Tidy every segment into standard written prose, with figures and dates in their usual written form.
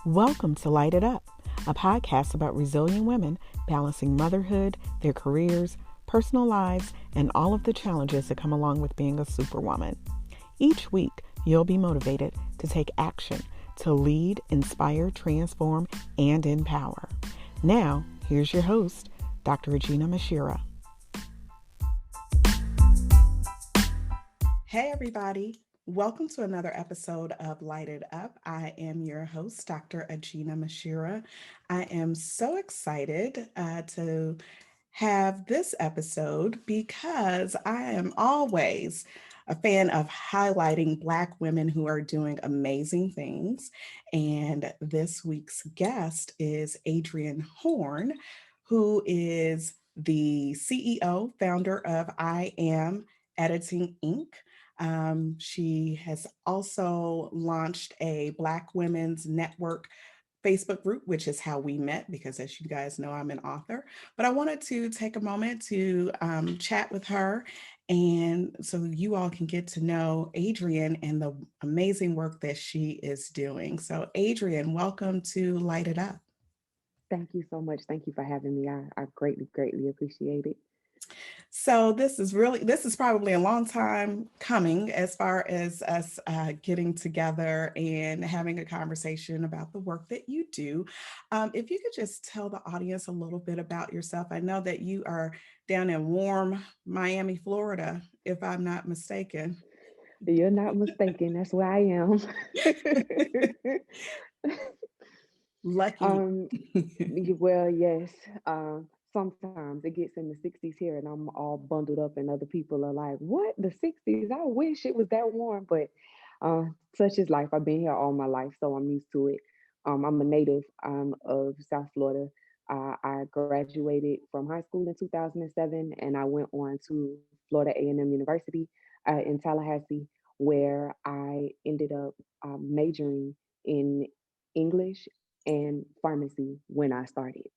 Welcome to LITE It Up, a podcast about resilient women balancing motherhood, their careers, personal lives, and all of the challenges that come along with being a superwoman. Each week, you'll be motivated to take action to lead, inspire, transform, and empower. Now, here's your host, Dr. Aginah Musherah. Hey, everybody. Welcome to another episode of LITE It Up. I am your host, Dr. Aginah Musherah. I am so excited to have this episode because I am always a fan of highlighting Black women who are doing amazing things. And this week's guest is Adrienne Horn, who is the CEO, founder of I Am Editing Inc. She has also launched a Black Women's Network Facebook group, which is how we met, because as you guys know, I'm an author. But I wanted to take a moment to chat with her, and so you all can get to know Adrienne and the amazing work that she is doing. So Adrienne, welcome to LITE It Up. Thank you so much. Thank you for having me. I greatly appreciate it. So this is probably a long time coming as far as us getting together and having a conversation about the work that you do. If you could just tell the audience a little bit about yourself. I know that you are down in warm Miami, Florida, if I'm not mistaken. You're not mistaken. That's where I am. Lucky. um, well, yes. Sometimes it gets in the 60s here and I'm all bundled up and other people are like, what? The 60s? I wish it was that warm, but such is life. I've been here all my life, so I'm used to it. I'm a native of South Florida. I graduated from high school in 2007 and I went on to Florida A&M University in Tallahassee, where I ended up majoring in English and pharmacy when I started.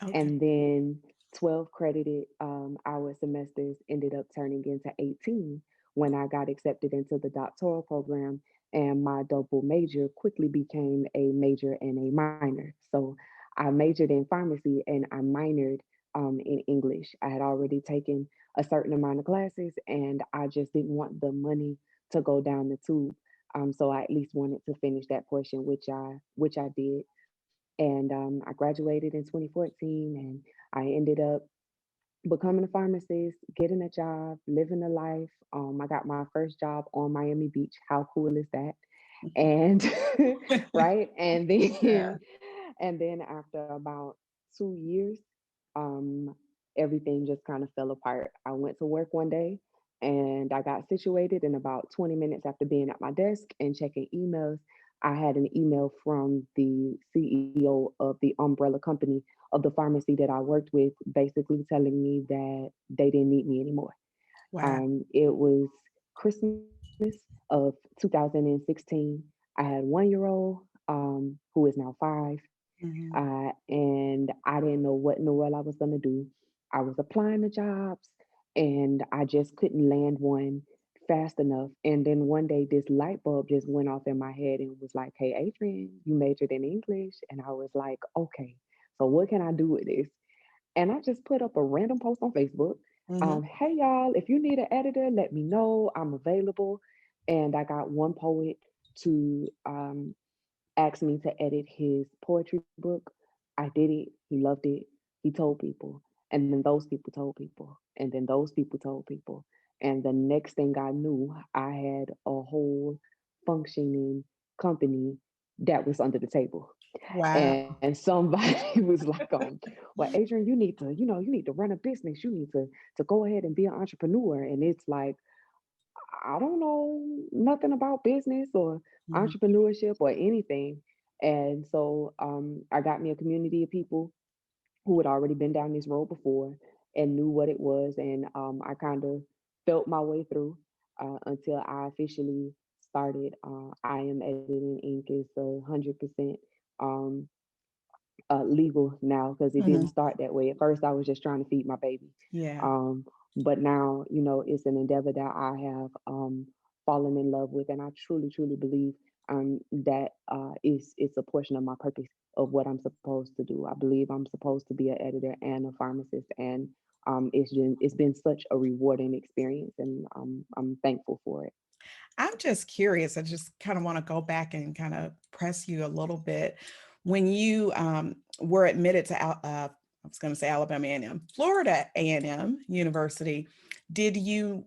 Okay. And then 12 credited hour semesters ended up turning into 18 when I got accepted into the doctoral program. And my double major quickly became a major and a minor. So I majored in pharmacy and I minored in English. I had already taken a certain amount of classes and I just didn't want the money to go down the tube. So I at least wanted to finish that portion, which I did. And I graduated in 2014 and I ended up becoming a pharmacist, getting a job, living a life. I got my first job on Miami Beach. How cool is that? And right. And Yeah. then and then after about 2 years, um, everything just kind of fell apart. I went to work one day and I got situated. And about 20 minutes after being at my desk and checking emails, I had an email from the CEO of the umbrella company of the pharmacy that I worked with, basically telling me that they didn't need me anymore. Wow. It was Christmas of 2016. I had 1 year old who is now 5, Mhm. and I didn't know what in the world I was going to do. I was applying to jobs and I just couldn't land one fast enough. And then one day, this light bulb just went off in my head and was like, hey, Adrienne, you majored in English. And I was like, okay, so what can I do with this? And I just put up a random post on Facebook. Mhm. Hey, y'all, if you need an editor, let me know. I'm available. And I got one poet to asked me to edit his poetry book. I did it. He loved it. He told people. And then those people told people. And then those people told people. And the next thing I knew, I had a whole functioning company that was under the table. Wow. And somebody was like, well, Adrian, you need to run a business. You need to go ahead and be an entrepreneur. And it's like, I don't know nothing about business or Mhm. entrepreneurship or anything. And so I got me a community of people who had already been down this road before and knew what it was. And I kind of felt my way through until I officially started. I am editing ink is 100% um, legal now because it didn't Mhm. start that way. At first, I was just trying to feed my baby. Yeah. Um, but now, it's an endeavor that I have fallen in love with. And I truly, truly believe that is it's a portion of my purpose of what I'm supposed to do. I believe I'm supposed to be an editor and a pharmacist, and it's been such a rewarding experience, and I'm thankful for it. I'm just curious. I just kind of want to go back and kind of press you a little bit. When you were admitted to, I was going to say Alabama A&M, Florida A&M University, did you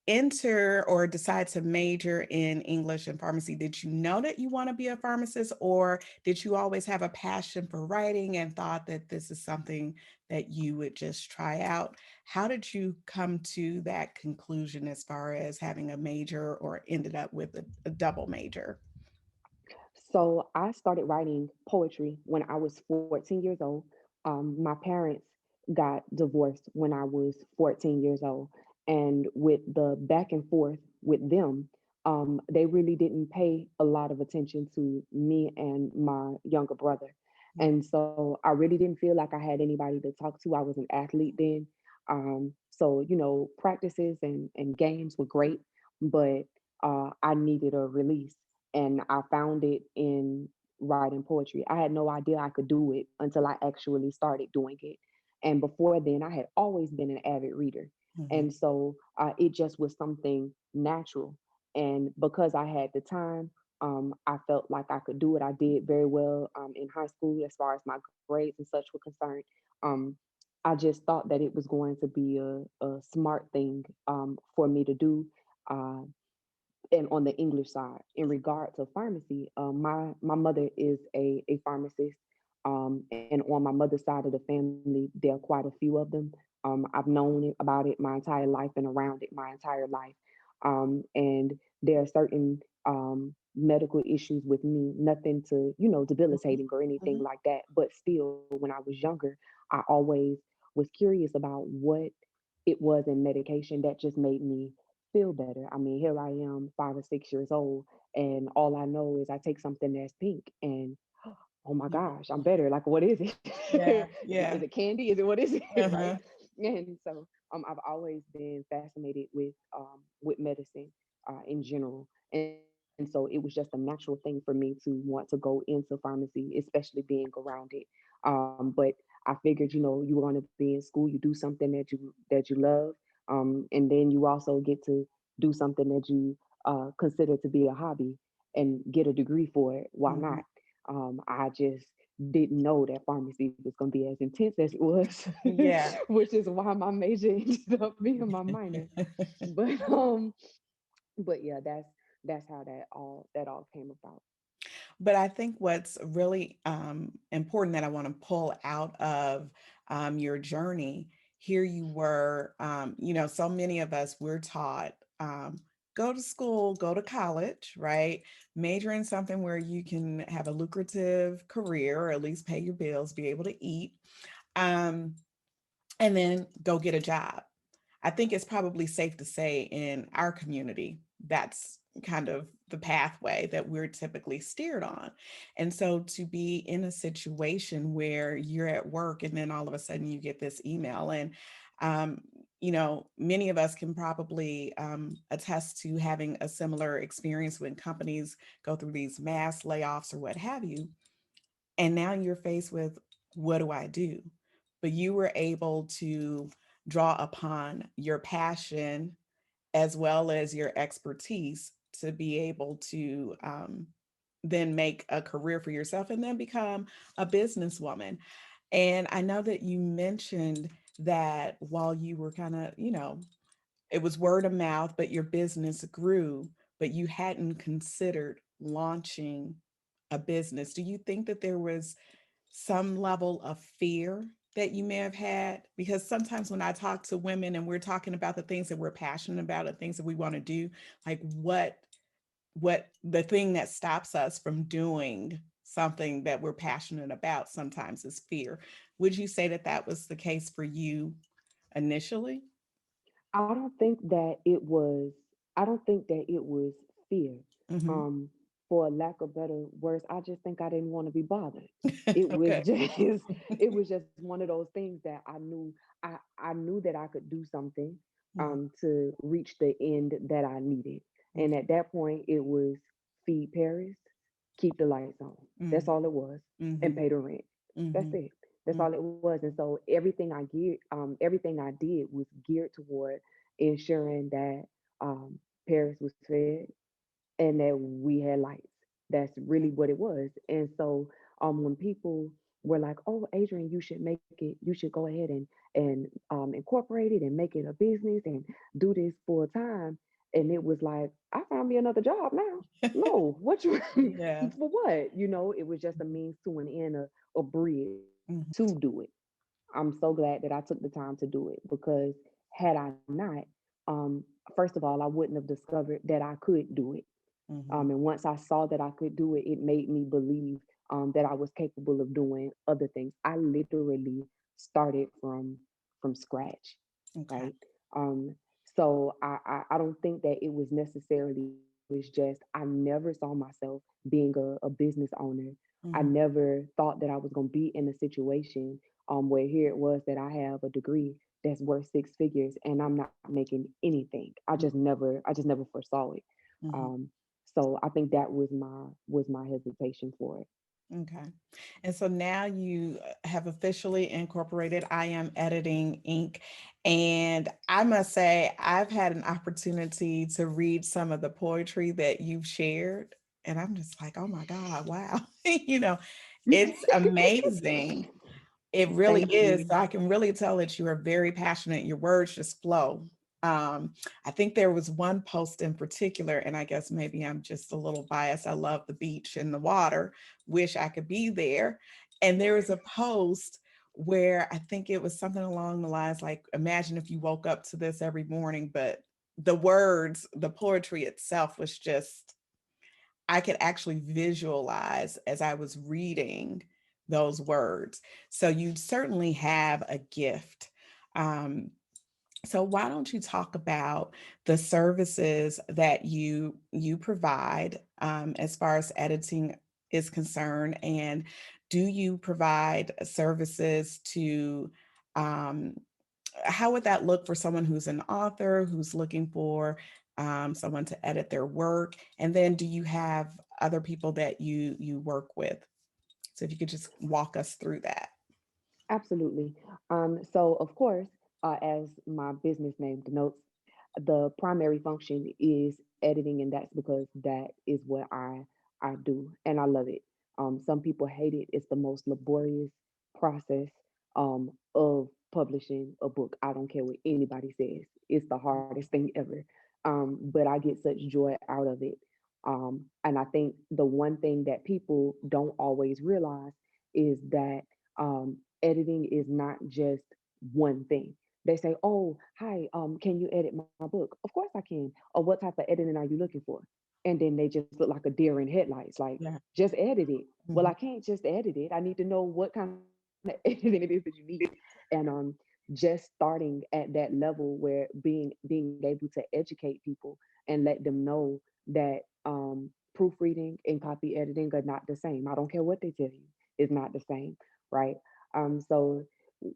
enter or decide to major in English and pharmacy? Did you know that you want to be a pharmacist, or did you always have a passion for writing and thought that this is something that you would just try out? How did you come to that conclusion as far as having a major or ended up with a double major? So I started writing poetry when I was 14 years old. My parents got divorced when I was 14 years old. And with the back and forth with them, they really didn't pay a lot of attention to me and my younger brother. And so I really didn't feel like I had anybody to talk to. I was an athlete then. So, practices and games were great, but I needed a release, and I found it in writing poetry. I had no idea I could do it until I actually started doing it. And before then, I had always been an avid reader. Mhm. And so it just was something natural. And because I had the time, I felt like I could do it. I did very well in high school as far as my grades and such were concerned. Um, I just thought that it was going to be a smart thing for me to do. Uh, and on the English side, in regard to pharmacy, my mother is a pharmacist, and on my mother's side of the family, there are quite a few of them. I've known about it my entire life and around it my entire life, and there are certain medical issues with me, nothing to Mhm. debilitating or anything Mhm. like that. But still, when I was younger, I always was curious about what it was in medication that just made me feel better. I mean, here I am, 5 or 6 years old, and all I know is I take something that's pink, and oh my Mhm. gosh, I'm better. Like, what is it? Yeah, Is yeah. it candy? Is it what is it? Right? Uh-huh. And so, I've always been fascinated with medicine in general, and so it was just a natural thing for me to want to go into pharmacy, especially being around it. But I figured, you want to be in school, you do something that you love, and then you also get to do something that you consider to be a hobby and get a degree for it. Why Mhm. not? I just didn't know that pharmacy was going to be as intense as it was, Yeah. which is why my major ended up being my minor. But but yeah, that's how that all came about. But I think what's really important that I want to pull out of your journey, here you were, so many of us, we're taught go to school, go to college, right? Major in something where you can have a lucrative career or at least pay your bills, be able to eat, um, and then go get a job. I think it's probably safe to say in our community, that's kind of the pathway that we're typically steered on. And so to be in a situation where you're at work and then all of a sudden you get this email, and um, many of us can probably attest to having a similar experience when companies go through these mass layoffs or what have you. And now you're faced with, what do I do? But you were able to draw upon your passion as well as your expertise to be able to then make a career for yourself and then become a businesswoman. And I know that you mentioned that while you were kind of, it was word of mouth, but your business grew, but you hadn't considered launching a business. Do you think that there was some level of fear that you may have had? Because sometimes when I talk to women and we're talking about the things that we're passionate about and things that we want to do, like what the thing that stops us from doing something that we're passionate about sometimes is fear. Would you say that that was the case for you initially? I don't think that it was. I don't think that it was fear. Hmm. Um, for lack of better words, I just think I didn't want to be bothered. It was Okay. just, it was just one of those things that I knew that I could do something, Mhm. to reach the end that I needed, and at that point, it was feed Paris. keep the lights on. That's Mm, all it was, and mhm, pay the rent. That's mhm, it. That's mm, all it was. And so everything I did was geared toward ensuring that Paris was fed and that we had lights. That's really what it was. And so when people were like, "Oh, Adrienne, you should make it. You should go ahead and incorporate it and make it a business and do this full time," and it was like, "I found me another job now." No, what you yeah. for what? It was just a means to an end, a bridge Mhm, to do it. I'm so glad that I took the time to do it because had I not, first of all, I wouldn't have discovered that I could do it. mhm, And once I saw that I could do it, it made me believe that I was capable of doing other things. I literally started from scratch, okay. right? Um, so I don't think that it was necessarily that. It was just I never saw myself being a business owner. I Mhm, never thought that I was going to be in a situation where here it was that I have a degree that's worth six figures and I'm not making anything. I just never foresaw it. mhm. Um, so I think that was my hesitation for it. Okay. And so now you have officially incorporated I Am Editing Inc. And I must say, I've had an opportunity to read some of the poetry that you've shared. And I'm just like, oh my God, wow. It's amazing. It really Thank is. you. So I can really tell that you are very passionate. Your words just flow. I think there was one post in particular, and I guess maybe I'm just a little biased. I love the beach and the water, wish I could be there. And there was a post where I think it was something along the lines like, imagine if you woke up to this every morning, but the words, the poetry itself was just I could actually visualize as I was reading those words. So you certainly have a gift. Um, so why don't you talk about the services that you provide as far as editing is concerned, and do you provide services to um, how would that look for someone who's an author who's looking for someone to edit their work? And then do you have other people that you work with? So if you could just walk us through that. Absolutely. So of course, as my business name denotes, the primary function is editing, and that's because that is what I do, and I love it. Some people hate it. It's the most laborious process of publishing a book. I don't care what anybody says. It's the hardest thing ever. But I get such joy out of it. And I think the one thing that people don't always realize is that editing is not just one thing. They say, "Oh, hi, can you edit my book?" Of course I can. Or what type of editing are you looking for? And then they just look like a deer in headlights, like, Yeah. just edit it. Well, I Mhm. can't just edit it. I need to know what kind of editing it is that you need. And just starting at that level where being able to educate people and let them know that proofreading and copy editing are not the same. I don't care what they tell you, it's not the same, right? So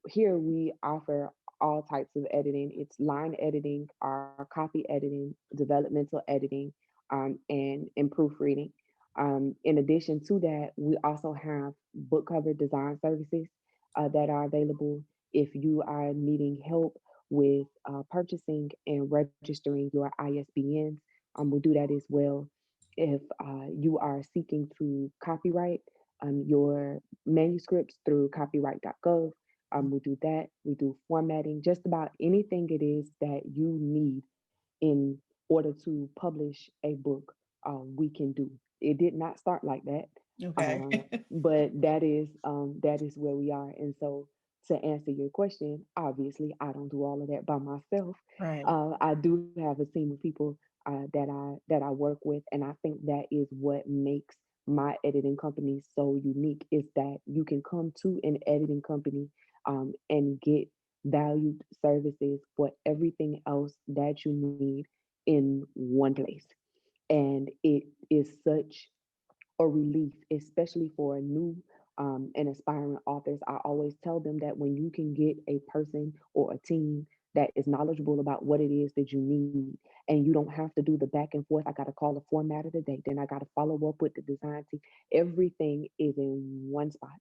here we offer all types of editing. It's line editing, our copy editing, developmental editing, and proofreading. In addition to that, we also have book cover design services that are available if you are needing help with purchasing and registering your ISBNs. We do that as well. If you are seeking to copyright your manuscripts through copyright.gov, we do that. We do formatting, just about anything it is that you need in order to publish a book, we can do. It did not start like that, Okay. uh, but that is where we are. And so, to answer your question, obviously, I don't do all of that by myself. Right. I do have a team of people that I work with, and I think that is what makes my editing company so unique. Is that you can come to an editing company and get valued services for everything else that you need in one place. And it is such a relief, especially for new and aspiring authors. I always tell them that when you can get a person or a team that is knowledgeable about what it is that you need and you don't have to do the back and forth. I got to call the format of the date, then I got to follow up with the design team. Everything is in one spot,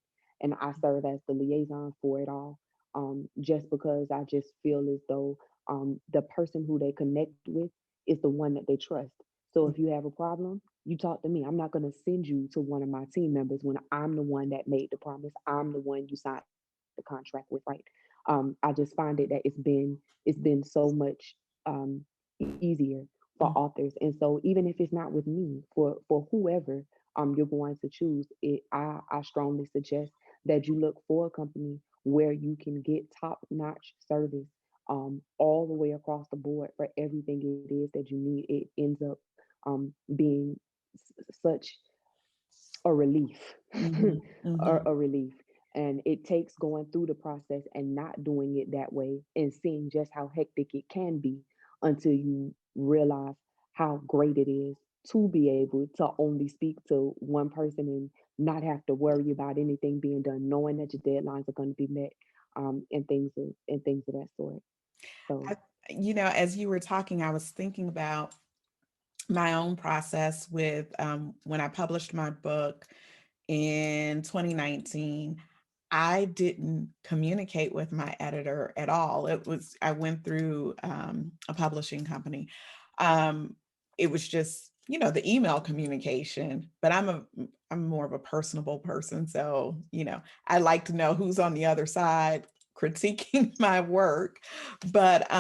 and I serve as the liaison for it all. Just because I just feel as though the person who they connect with is the one that they trust. So if you have a problem, you talk to me. I'm not going to send you to one of my team members when I'm the one that made the promise. I'm the one you signed the contract with, right? I just find it that it's been so much um, easier for Mm, authors. And so even if it's not with me, for whoever you're going to choose, I strongly suggest that you look for a company where you can get top notch service all the way across the board for everything it is that you need. It ends up being such a relief, mhm, mhm, a relief. And it takes going through the process and not doing it that way and seeing just how hectic it can be until you realize how great it is to be able to only speak to one person and not have to worry about anything being done, knowing that your deadlines are going to be met, and things of that sort. So I, as you were talking, I was thinking about my own process with when I published my book in 2019. I didn't communicate with my editor at all. I went through a publishing company. Um, it was just, the email communication, but I'm more of a personable person. So, I like to know who's on the other side critiquing my work. But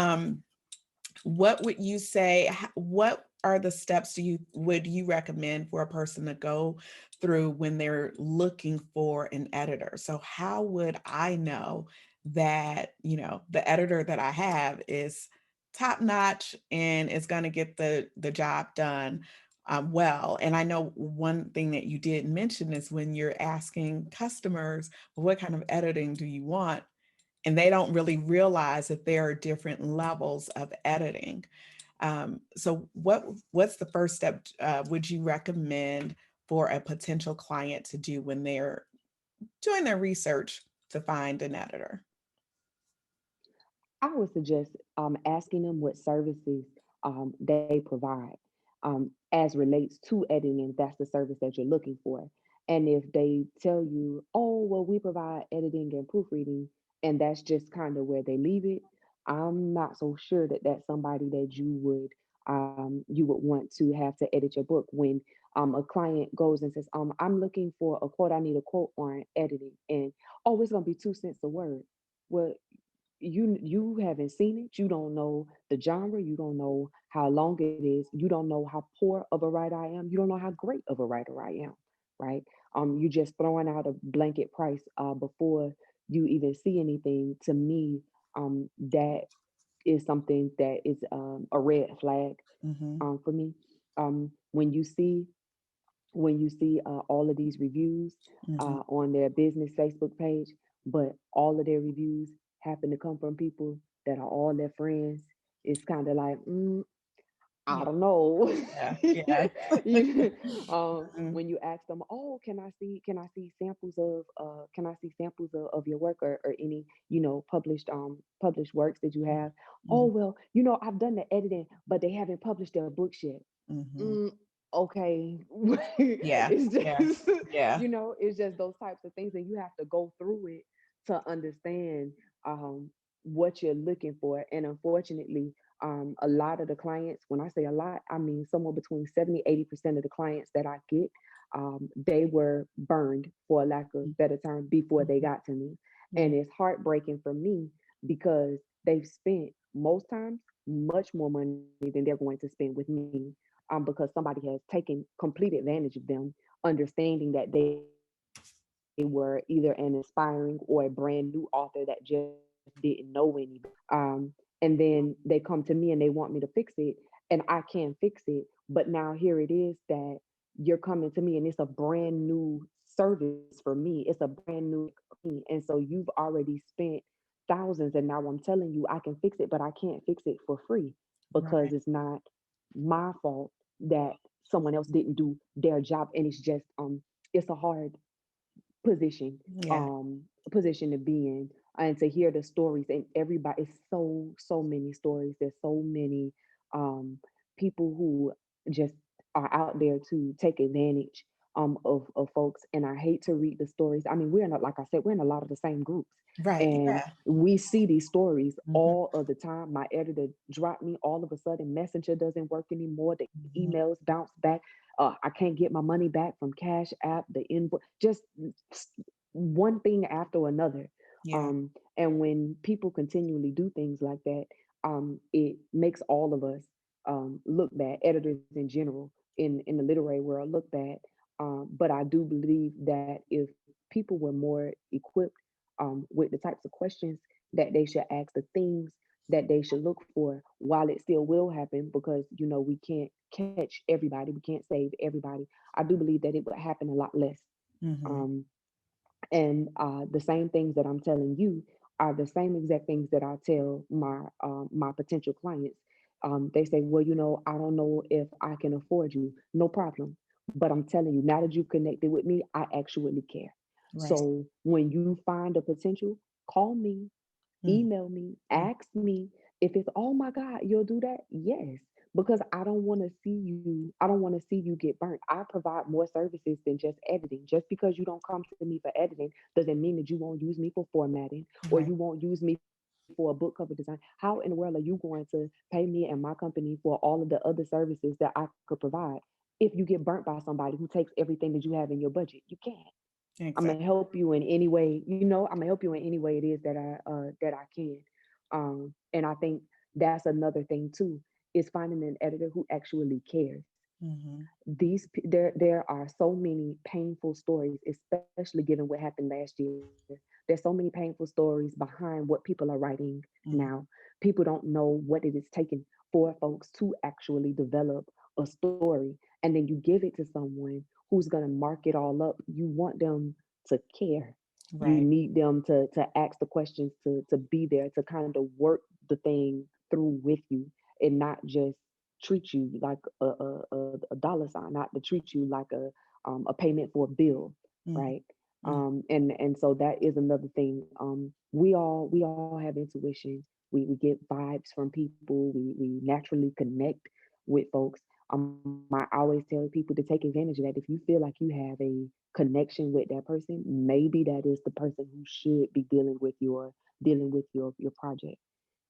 what would you say, what are the steps would you recommend for a person to go through when they're looking for an editor? So how would I know that, the editor that I have is top notch and is going to get the job done well? And I know one thing that you did mention is when you're asking customers, well, what kind of editing do you want? And they don't really realize that there are different levels of editing. So what's the first step would you recommend for a potential client to do when they're doing their research to find an editor? I would suggest asking them what services they provide as relates to editing, if that's the service that you're looking for. And if they tell you, oh, well, we provide editing and proofreading, and that's just kind of where they leave it, I'm not so sure that that's somebody that you would want to have to edit your book. When a client goes and says, I'm looking for a quote, I need a quote on editing, and oh, it's gonna be 2 cents a word. Well, you haven't seen it, you don't know the genre, you don't know how long it is, you don't know how poor of a writer I am, you don't know how great of a writer I am, right? You just throwing out a blanket price before you even see anything. To me, that is something that is a red flag Mm-hmm. for me. When you see all of these reviews Mm-hmm. on their business Facebook page, but all of their reviews happen to come from people that are all their friends, it's kind of like, I Yeah. don't know. Yeah. Yeah. Mm, When you ask them, oh, can I see samples of your work, or any published works that you have? Oh, mhm, well, I've done the editing, but they haven't published their books yet. mhm. Mm, okay. Yeah. It's Yeah. just, Yeah. it's just those types of things, and you have to go through it to understand what you're looking for. And unfortunately, a lot of the clients, when I say a lot, I mean somewhere between 70-80% of the clients that I get, they were burned, for a lack of better term, before they Mhm. got to me. And Yeah. it's heartbreaking for me because they've spent most times much more money than they're going to spend with me, because somebody has taken complete advantage of them, understanding that they were either an aspiring or a brand new author that just didn't know any better. And then they come to me and they want me to fix it, and I can fix it. But now here it is that you're coming to me and it's a brand new service for me. It's a brand new me. And so you've already spent thousands, and now I'm telling you I can fix it, but I can't fix it for free because Right. it's not my fault that someone else didn't do their job. And it's a hard position Yeah. position to be in, and to hear the stories. And everybody, it's so many stories, there's so many um, people who just are out there to take advantage of folks. And I hate to read the stories. I mean, we're not, like I said, we're in a lot of the same groups. Right. And Yeah. we see these stories Mhm. all of the time. My editor dropped me all of a sudden. Messenger doesn't work anymore. The Mhm. emails bounce back. I can't get my money back from Cash App, the invoice, just one thing after another. Yeah. And when people continually do things like that, it makes all of us look bad, editors in general in the literary world look bad. But I do believe that if people were more equipped with the types of questions that they should ask, the things that they should look for, while it still will happen, because we can't catch everybody, we can't save everybody. I do believe that it would happen a lot less. Mhm. Um, and the same things that I'm telling you are the same exact things that I tell my potential clients. They say, well, I don't know if I can afford you. No problem. But I'm telling you, now that you've connected with me, I actually care. Right. So when you find a potential, call me, Mhm. email me, ask me. If it's, oh my God, you'll do that? Yes. Because I don't want to see you get burnt. I provide more services than just editing. Just because you don't come to me for editing doesn't mean that you won't use me for formatting, or Right. you won't use me for a book cover design. How in the world are you going to pay me and my company for all of the other services that I could provide if you get burnt by somebody who takes everything that you have in your budget? You can't. I'm gonna Exactly. help you in any way, I'm gonna help you in any way it is that I can. And I think that's another thing too, is finding an editor who actually cares. Mhm. There are so many painful stories, especially given what happened last year. There's so many painful stories behind what people are writing now. Mhm. People don't know what it is taking for folks to actually develop a story, and then you give it to someone who's going to mark it all up. You want them to care. You Right. need them to ask the questions, to be there, to kind of work the thing through with you, and not just treat you like a dollar sign, not to treat you like a payment for a bill, Mhm. right? Mhm. And so that is another thing. We all have intuition. We get vibes from people. We naturally connect with folks. I always tell people to take advantage of that. If you feel like you have a connection with that person, maybe that is the person who should be dealing with your project.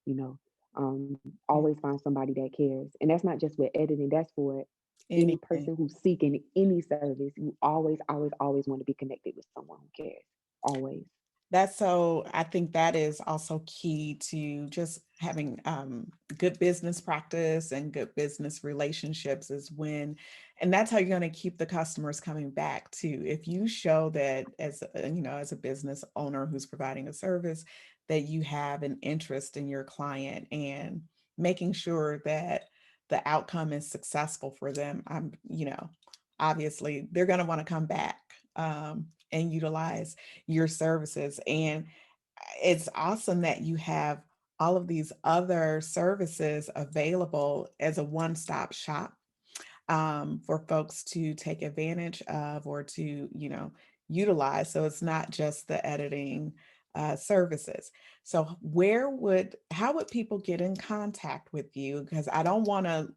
You know, Yeah. always find somebody that cares, and that's not just with editing. That's for any Anything. person who's seeking any service. You always, always, always want to be connected with someone who cares. Always. That's so, I think that is also key to just having good business practice and good business relationships is when, and that's how you're going to keep the customers coming back too. If you show that as as a business owner who's providing a service, that you have an interest in your client and making sure that the outcome is successful for them, obviously they're going to want to come back and utilize your services. And it's awesome that you have all of these other services available as a one-stop shop for folks to take advantage of or to, utilize. So it's not just the editing services. So how would people get in contact with you? Because I don't want to,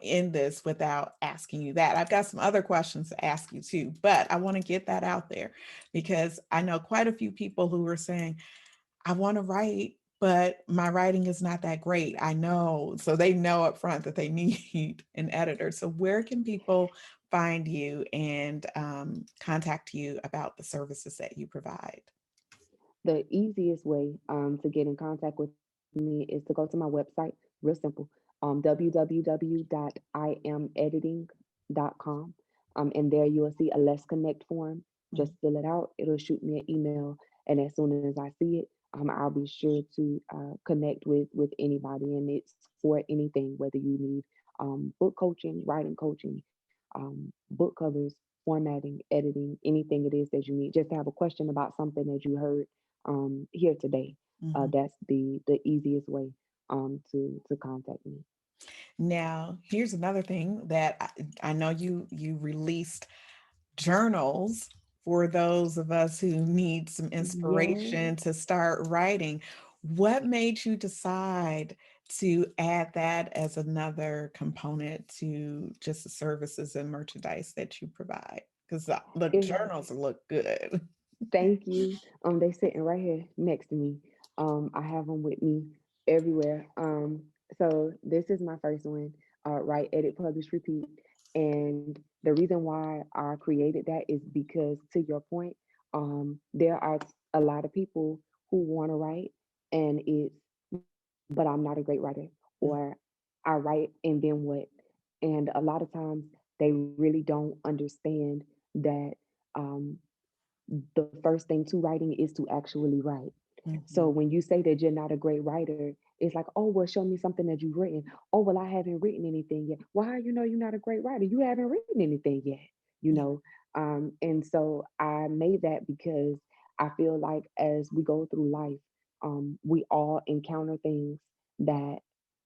end this without asking you that. I've got some other questions to ask you too, but I want to get that out there because I know quite a few people who are saying, I want to write, but my writing is not that great. I know. So they know up front that they need an editor. So where can people find you and contact you about the services that you provide? The easiest way to get in contact with me is to go to my website. Real simple. www.iamediting.com. And there you will see a Let's Connect form. Just Mhm. fill it out. It'll shoot me an email, and as soon as I see it, I'll be sure to connect with anybody. And it's for anything, whether you need book coaching, writing coaching, book covers, formatting, editing, anything it is that you need. Just to have a question about something that you heard here today. Mhm. That's the easiest way to contact me. Now, here's another thing that I know you released journals for those of us who need some Yeah. inspiration to start writing. What made you decide to add that as another component to just the services and merchandise that you provide? Because the It, journals look good. thank you. They sitting right here next to me. I have them with me everywhere. So this is my first one. Write, edit, publish, repeat. And the reason why I created that is because, to your point, there are a lot of people who want to write, and it's, but I'm not a great writer, or I write and then what? And a lot of times they really don't understand that. Um, the first thing to writing is to actually write. So Mhm. when you say that you're not a great writer, it's like, oh, well, show me something that you've written. Oh, well, I haven't written anything yet. Why you know you're not a great writer? You haven't written anything yet, you Yeah. know? And so I made that because I feel like as we go through life, we all encounter things that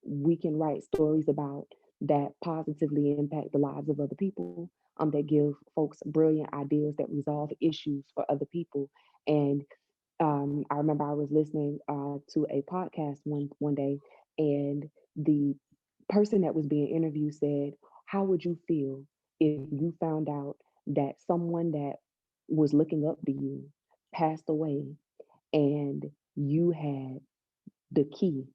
we can write stories about that positively impact the lives of other people, that give folks brilliant ideas that resolve issues for other people. And I remember I was listening to a podcast one day, and the person that was being interviewed said, "How would you feel if you found out that someone that was looking up to you passed away, and you had the key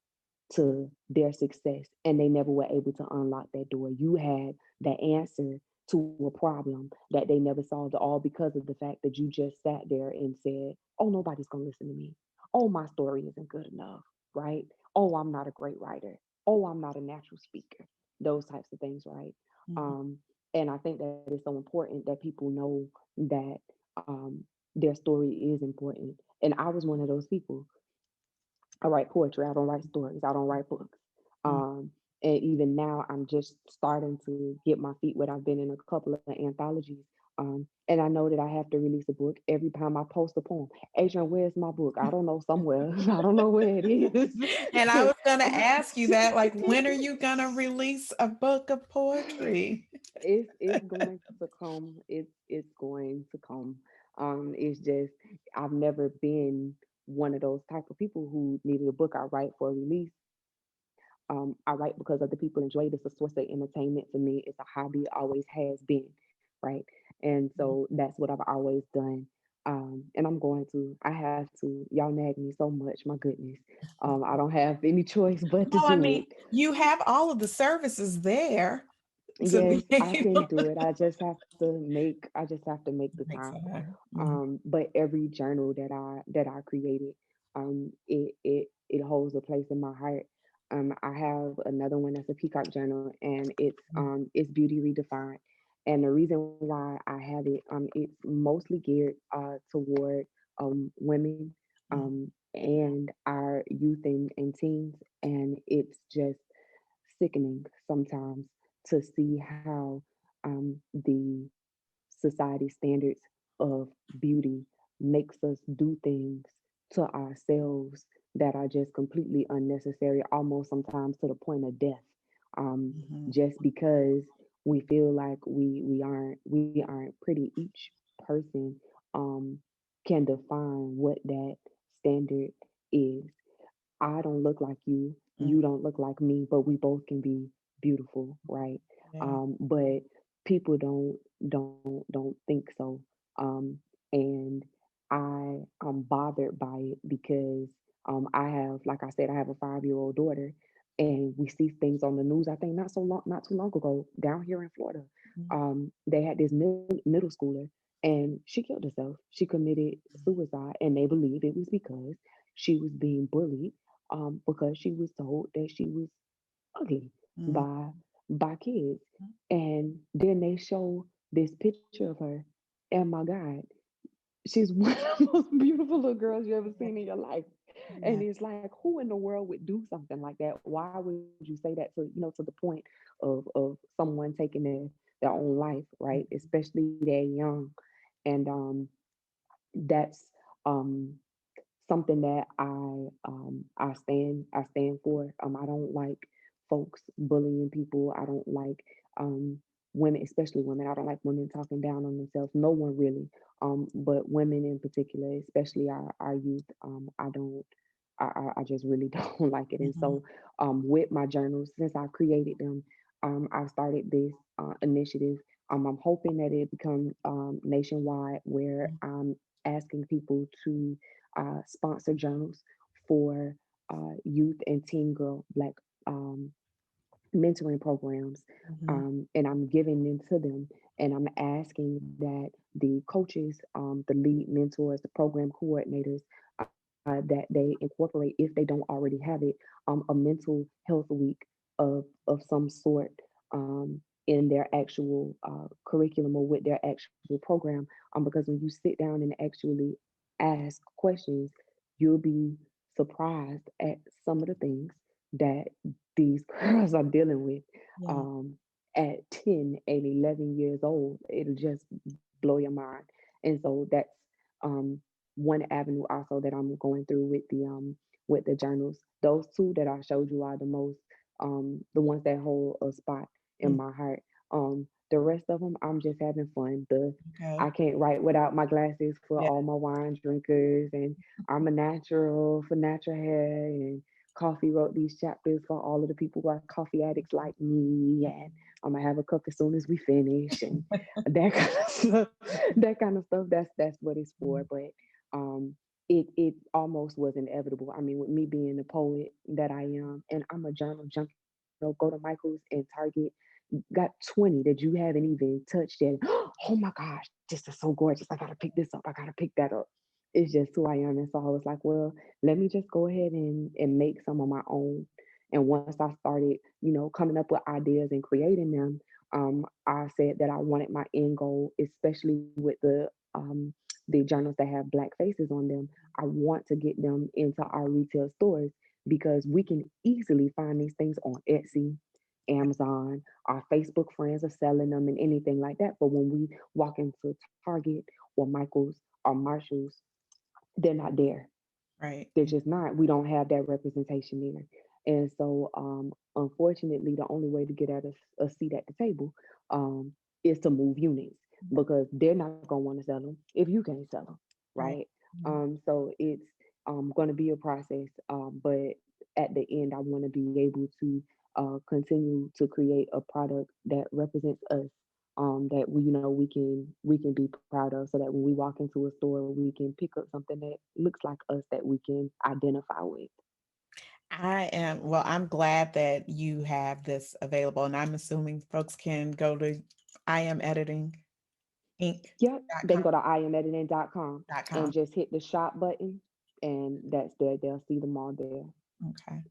to their success and they never were able to unlock that door? You had the answer to a problem that they never solved, all because of the fact that you just sat there and said, oh, nobody's going to listen to me. Oh, my story isn't good enough, right? Oh, I'm not a great writer. Oh, I'm not a natural speaker. Those types of things, right? Mhm. um, and I think that it's so important that people know that um, their story is important. And I was one of those people. I write poetry. I don't write stories. I don't write books. Mhm. Um, and even now, I'm just starting to get my feet wet. I've been in a couple of anthologies. And I know that I have to release a book every time I post a poem. Adrienne, where's my book? I don't know, somewhere. I don't know where it And I is. was going to ask you that, like, when are you going to release a book of poetry? It's going to come. It's going to come. It's just I've never been one of those type of people who needed a book. I write for a release. I write because other people enjoy it. It's a source of entertainment for me. It's a hobby, always has been, right? And so that's what I've always done. And I'm going to. I have to. Y'all nag me so much. My goodness. I don't have any choice but to Well, I do mean, it. you have all of the services there to Yes, be I can able do to it. I just have to make the make time. time. Mhm. But every journal that I created, it holds a place in my heart. I have another one that's a peacock journal, and it's beauty redefined. And the reason why I have it, it's mostly geared toward women, and our youth and teens, and it's just sickening sometimes to see how the society standards of beauty makes us do things to ourselves that are just completely unnecessary, almost sometimes to the point of death. Um, Mhm. just because we feel like we aren't pretty. Each person um, can define what that standard is. I don't look like Mhm. you don't look like me, but we both can be beautiful, right? Yeah. But people don't think so. And I'm bothered by it because I have, like I said, I have a 5-year-old daughter, and we see things on the news. I think not too long ago, down here in Florida, Mhm. they had this middle schooler, and she killed herself. She committed suicide, and they believe it was because she was being bullied, because she was told that she was ugly Mhm. by by kids. And then they show this picture of her, and my God, she's one of the most beautiful little girls you ever Yeah. seen in your life. And Yeah. it's like, who in the world would do something like that? Why would you say that to, to the point of someone taking their own life, right? Especially that young. And that's um something that I stand for. I don't like folks bullying people. I don't like women, especially women. I don't like women talking down on themselves. No one really, but women in particular, especially our youth. I just really don't like it. And Mhm. so, with my journals, since I've created them, I've started this initiative. I'm hoping that it becomes nationwide, where I'm asking people to sponsor journals for youth and teen girl Black um, mentoring programs, Mhm. and I'm giving them to them, and I'm asking that the coaches, the lead mentors, the program coordinators, that they incorporate, if they don't already have it, a mental health week of some sort, in their actual curriculum or with their actual program, because when you sit down and actually ask questions, you'll be surprised at some of the things that these girls are dealing with, Yeah. um, at 10 and 11 years old. It'll just blow your mind. And so that's um, one avenue also that I'm going through with the journals. Those two that I showed you are the most, the ones that hold a spot in Mm. my heart. The rest of them, I'm just having fun. Okay. I can't write without my glasses for Yeah. all my wine drinkers, and I'm a natural for natural hair, and Coffee wrote these chapters for all of the people who are coffee addicts like me, and I'm gonna have a cup as soon as we finish, and that kind of stuff. That kind of stuff. That's what it's for. Mm. But it almost was inevitable. I mean, with me being the poet that I am, and I'm a journal junkie. Go to Michael's and Target, got 20 that you haven't even touched yet. Oh my gosh, this is so gorgeous. I gotta pick this up. I gotta pick that up. It's just who I am. And so I was like, well, let me just go ahead and make some of my own. And once I started, coming up with ideas and creating them, I said that I wanted my end goal, especially with the journals that have Black faces on them. I want to get them into our retail stores, because we can easily find these things on Etsy, Amazon. Our Facebook friends are selling them and anything like that. But when we walk into Target or Michael's or Marshall's, they're not there. Right. They're just not. We don't have that representation there. And so, unfortunately, the only way to get at a seat at the table, is to move units, because they're not going to want to sell them if you can't sell them, right? Right. Mhm. So it's going to be a process, but at the end, I want to be able to continue to create a product that represents us, that we can be proud of, so that when we walk into a store, we can pick up something that looks like us, that we can identify with. I'm glad that you have this available, and I'm assuming folks can go to Yep, they can imeditinginc.com. go to imediting.com Dot and com. just hit the shop button, and that's there. They'll see them all there. Okay.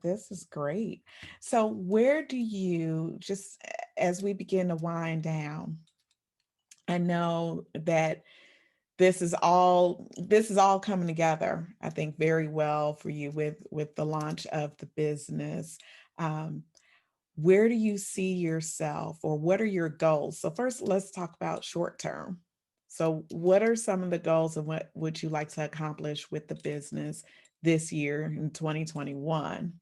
This is great. So, where do you just as we begin to wind down, I know that this is all coming together, I think, very well for you with the launch of the business. Um, where do you see yourself, or what are your goals? So first, let's talk about short term. So what are some of the goals, and what would you like to accomplish with the business this year in 2021?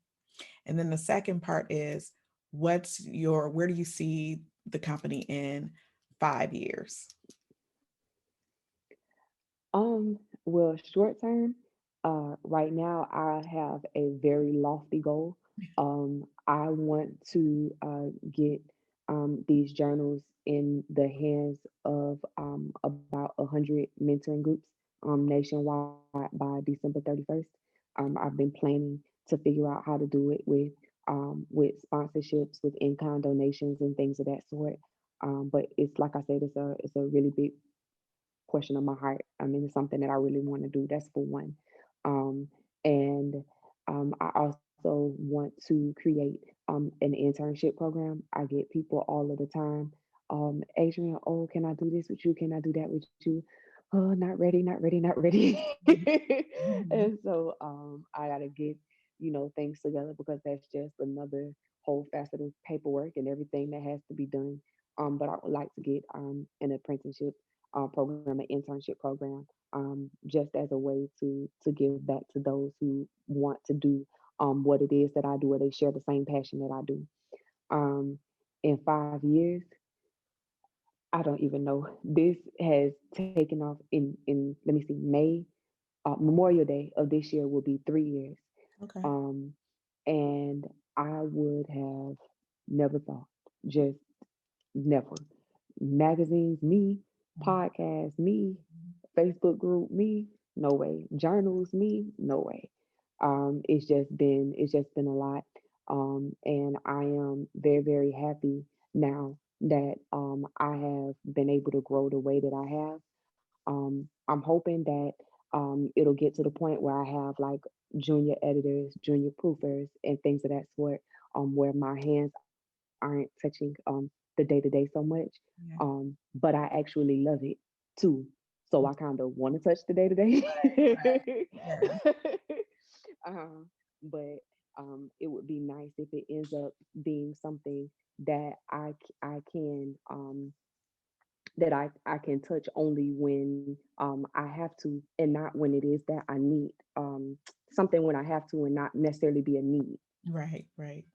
And then the second part is, where do you see the company in 5 years? Well, short term, right now I have a very lofty goal. I want to get these journals in the hands of about 100 mentoring groups nationwide by December 31st. I've been planning to figure out how to do it with sponsorships, with in-kind donations, and things of that sort. But it's like I said, it's a really big portion of my heart. I mean, it's something that I really want to do. That's for one. And I also want to create an internship program. I get people all of the time. Adrienne, oh, can I do this with you? Can I do that with you? Oh, not ready, not ready, not ready. Mhm. And so I gotta get things together, because that's just another whole facet of paperwork and everything that has to be done. But I would like to get an apprenticeship program, an internship program, just as a way to give back to those who want to do what it is that I do, or they share the same passion that I do. Um, in 5 years, I don't even know. This has taken off in let me see, May. Memorial Day of this year will be 3 years. Okay. Um, and I would have never thought, just never. Magazines, me. Podcast, me. Facebook group, me. No way. Journals, me. No way. It's just been a lot. And I am very, very happy now that I have been able to grow the way that I have. I'm hoping that it'll get to the point where I have like junior editors, junior proofers, and things of that sort, where my hands aren't touching the day to day so much. Yeah. But I actually love it too. So I kind of want to touch the day to Right. day. Yeah. But it would be nice if it ends up being something that I can I can touch only when I have to, and not when it is that I need something when I have to, and not necessarily be a need. Right. Right.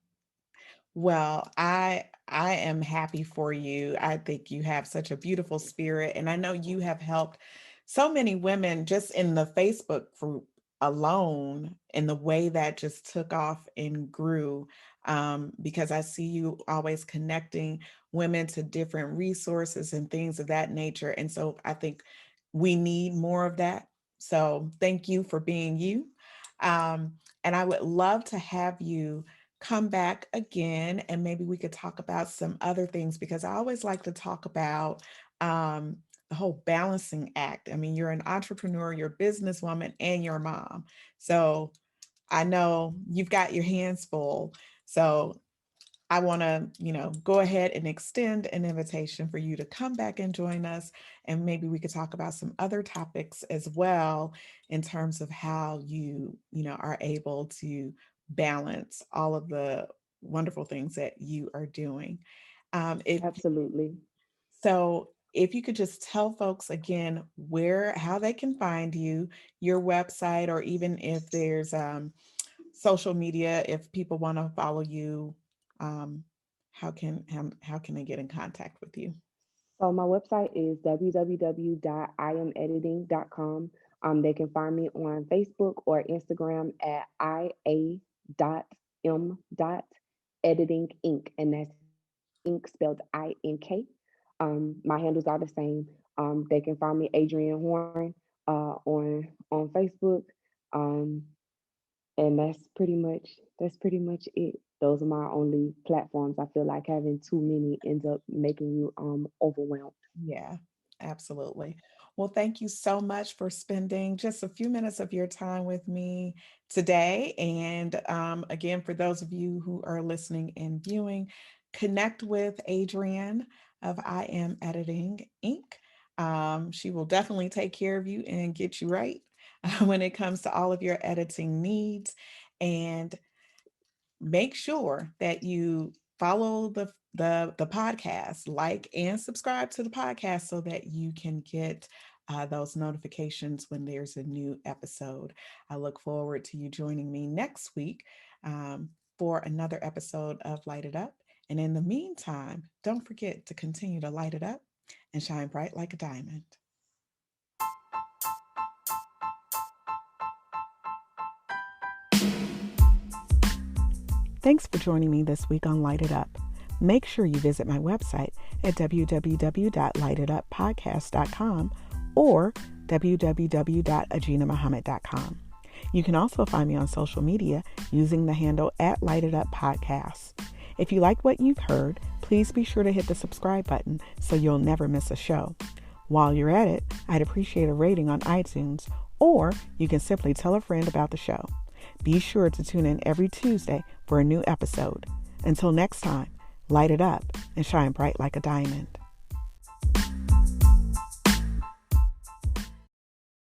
Well, I am happy for you. I think you have such a beautiful spirit, and I know you have helped so many women just in the Facebook group alone, in the way that just took off and grew. Because I see you always connecting women to different resources and things of that nature, and so I think we need more of that. So thank you for being you, and I would love to have you come back again and maybe we could talk about some other things because I always like to talk about the whole balancing act. I mean, you're an entrepreneur, you're a businesswoman, and you're a mom. So I know you've got your hands full. So I want to, go ahead and extend an invitation for you to come back and join us. And maybe we could talk about some other topics as well in terms of how are able to balance all of the wonderful things that you are doing. If Absolutely. so, if you could just tell folks again how they can find you, your website, or even if there's social media, if people want to follow you, um, how can they get in contact with you? So my website is www.iamediting.com. They can find me on Facebook or Instagram at ia.m. Editing Inc. And that's ink spelled INK. My handles are the same. They can find me Adrienne Horn on Facebook. Um, and that's pretty much it. Those are my only platforms. I feel like having too many ends up making you overwhelmed. Yeah, absolutely. Well, thank you so much for spending just a few minutes of your time with me today. And again, for those of you who are listening and viewing, connect with Adrienne of I Am Editing Inc. She will definitely take care of you and get you right when it comes to all of your editing needs. And make sure that you follow the podcast, like and subscribe to the podcast so that you can get those notifications when there's a new episode. I look forward to you joining me next week for another episode of Light It Up. And in the meantime, don't forget to continue to light it up and shine bright like a diamond. Thanks for joining me this week on Light It Up. Make sure you visit my website at www.lightituppodcast.com or www.aginahmuhammad.com. You can also find me on social media using the handle at Light It Up Podcasts. If you like what you've heard, please be sure to hit the subscribe button so you'll never miss a show. While you're at it, I'd appreciate a rating on iTunes, or you can simply tell a friend about the show. Be sure to tune in every Tuesday for a new episode. Until next time, light it up and shine bright like a diamond.